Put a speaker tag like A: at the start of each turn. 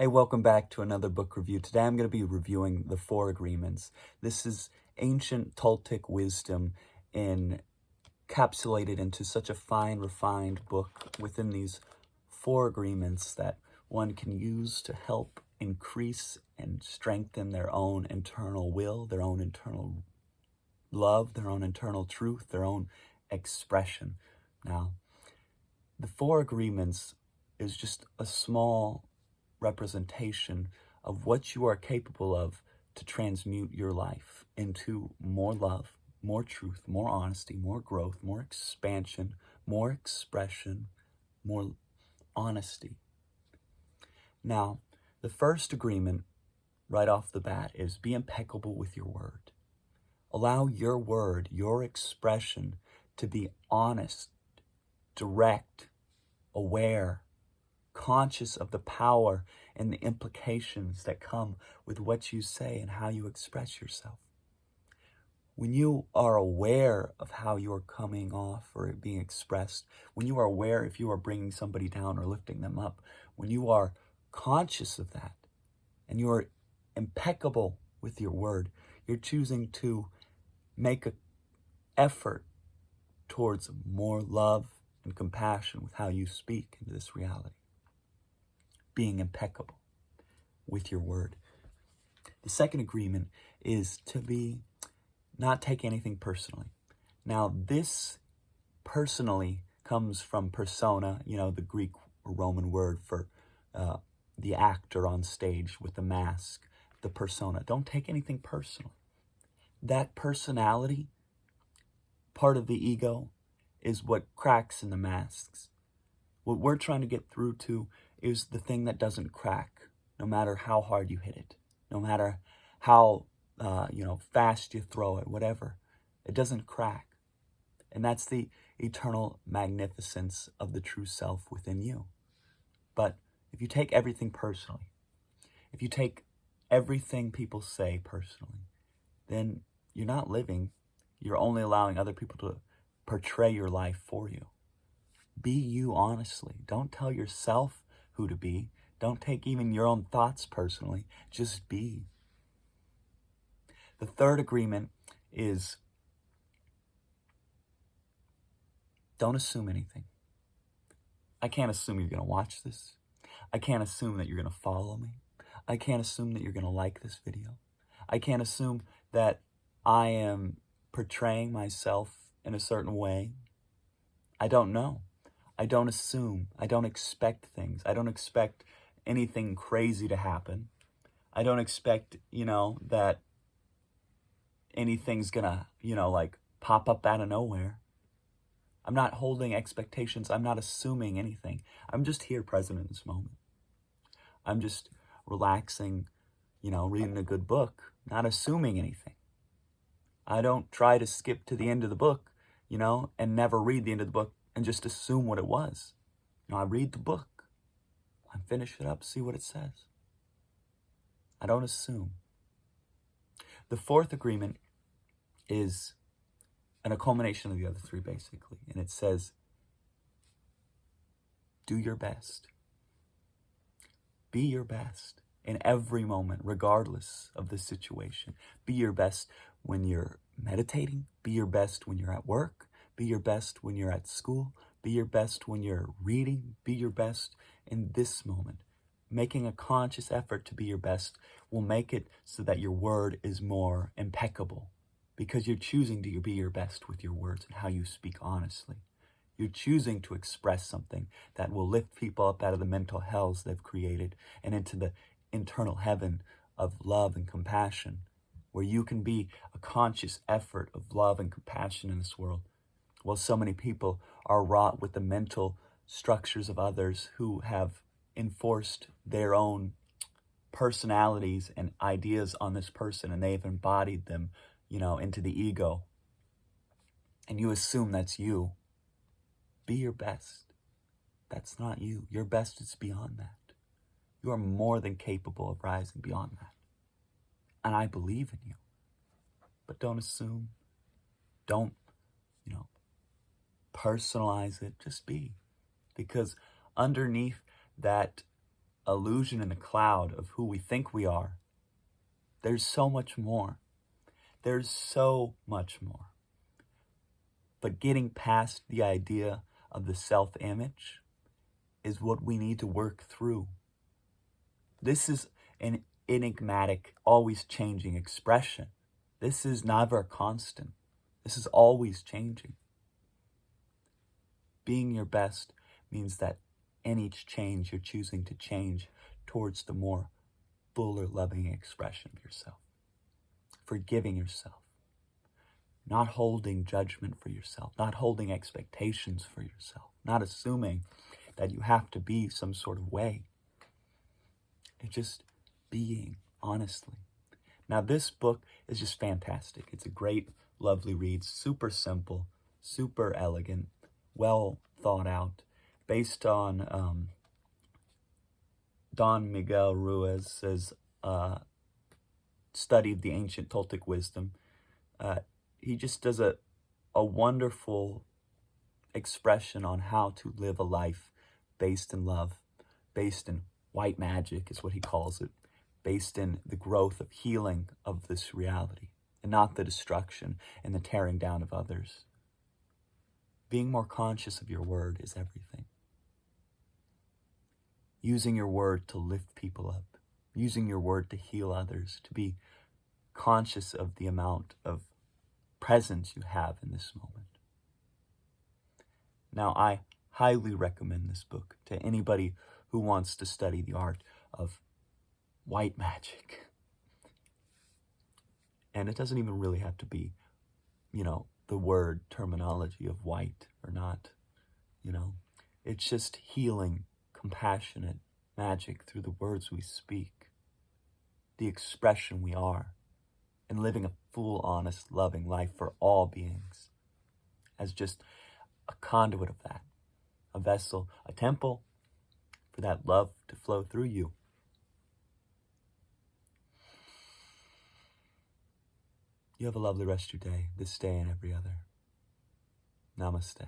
A: Hey, welcome back to another book review. Today I'm going to be reviewing The Four Agreements. This is ancient Toltec wisdom encapsulated into such a fine, refined book within these four agreements that one can use to help increase and strengthen their own internal will, their own internal love, their own internal truth, their own expression. Now, the Four Agreements is just a small representation of what you are capable of to transmute your life into more love, more truth, more honesty, more growth, more expansion, more expression, more honesty. Now, the first agreement right off the bat is be impeccable with your word. Allow your word, your expression to be honest, direct, aware, conscious of the power and the implications that come with what you say and how you express yourself. When you are aware of how you're coming off or being expressed, when you are aware if you are bringing somebody down or lifting them up, when you are conscious of that and you are impeccable with your word, you're choosing to make an effort towards more love and compassion with how you speak into this reality. Being impeccable with your word. The second agreement is to not take anything personally. Now, this personally comes from persona, the Greek or Roman word for the actor on stage with the mask, the persona. Don't take anything personally. That personality, part of the ego, is what cracks in the masks. What we're trying to get through to is the thing that doesn't crack, no matter how hard you hit it, no matter how fast you throw it, whatever. It doesn't crack. And that's the eternal magnificence of the true self within you. But if you take everything personally, if you take everything people say personally, then you're not living. You're only allowing other people to portray your life for you. Be you honestly. Don't tell yourself who to be. Don't take even your own thoughts personally. Just be. The third agreement is don't assume anything. I can't assume you're going to watch this. I can't assume that you're going to follow me. I can't assume that you're going to like this video. I can't assume that I am portraying myself in a certain way. I don't know. I don't assume. I don't expect things. I don't expect anything crazy to happen. I don't expect, that anything's gonna, pop up out of nowhere. I'm not holding expectations. I'm not assuming anything. I'm just here present in this moment. I'm just relaxing, reading a good book, not assuming anything. I don't try to skip to the end of the book, and never read the end of the book and just assume what it was. I read the book. I finish it up, see what it says. I don't assume. The fourth agreement is a culmination of the other three, basically. And it says, do your best. Be your best in every moment, regardless of the situation. Be your best when you're meditating. Be your best when you're at work. Be your best when you're at school. Be your best when you're reading. Be your best in this moment. Making a conscious effort to be your best will make it so that your word is more impeccable, because you're choosing to be your best with your words and how you speak honestly. You're choosing to express something that will lift people up out of the mental hells they've created and into the internal heaven of love and compassion, where you can be a conscious effort of love and compassion in this world. While so many people are wrought with the mental structures of others who have enforced their own personalities and ideas on this person, and they've embodied them, into the ego. And you assume that's you. Be your best. That's not you. Your best is beyond that. You are more than capable of rising beyond that. And I believe in you. But don't assume. Don't, personalize it. Just be. Because underneath that illusion in a cloud of who we think we are. There's so much more. There's so much more. But getting past the idea of the self-image is what we need to work through. This is an enigmatic, always changing expression. This is never constant. This is always changing. Being your best means that in each change, you're choosing to change towards the more fuller, loving expression of yourself. Forgiving yourself. Not holding judgment for yourself. Not holding expectations for yourself. Not assuming that you have to be some sort of way. It's just being, honestly. Now, this book is just fantastic. It's a great, lovely read. Super simple, super elegant, well thought out, based on Don Miguel Ruiz's study of the ancient Toltec wisdom. He just does a wonderful expression on how to live a life based in love, based in white magic is what he calls it, based in the growth of healing of this reality, and not the destruction and the tearing down of others. Being more conscious of your word is everything. Using your word to lift people up, using your word to heal others, to be conscious of the amount of presence you have in this moment. Now, I highly recommend this book to anybody who wants to study the art of white magic. And it doesn't even really have to be, the word terminology of white or not, It's just healing, compassionate magic through the words we speak, the expression we are, and living a full, honest, loving life for all beings as just a conduit of that, a vessel, a temple for that love to flow through you. You have a lovely rest of your day, this day and every other. Namaste.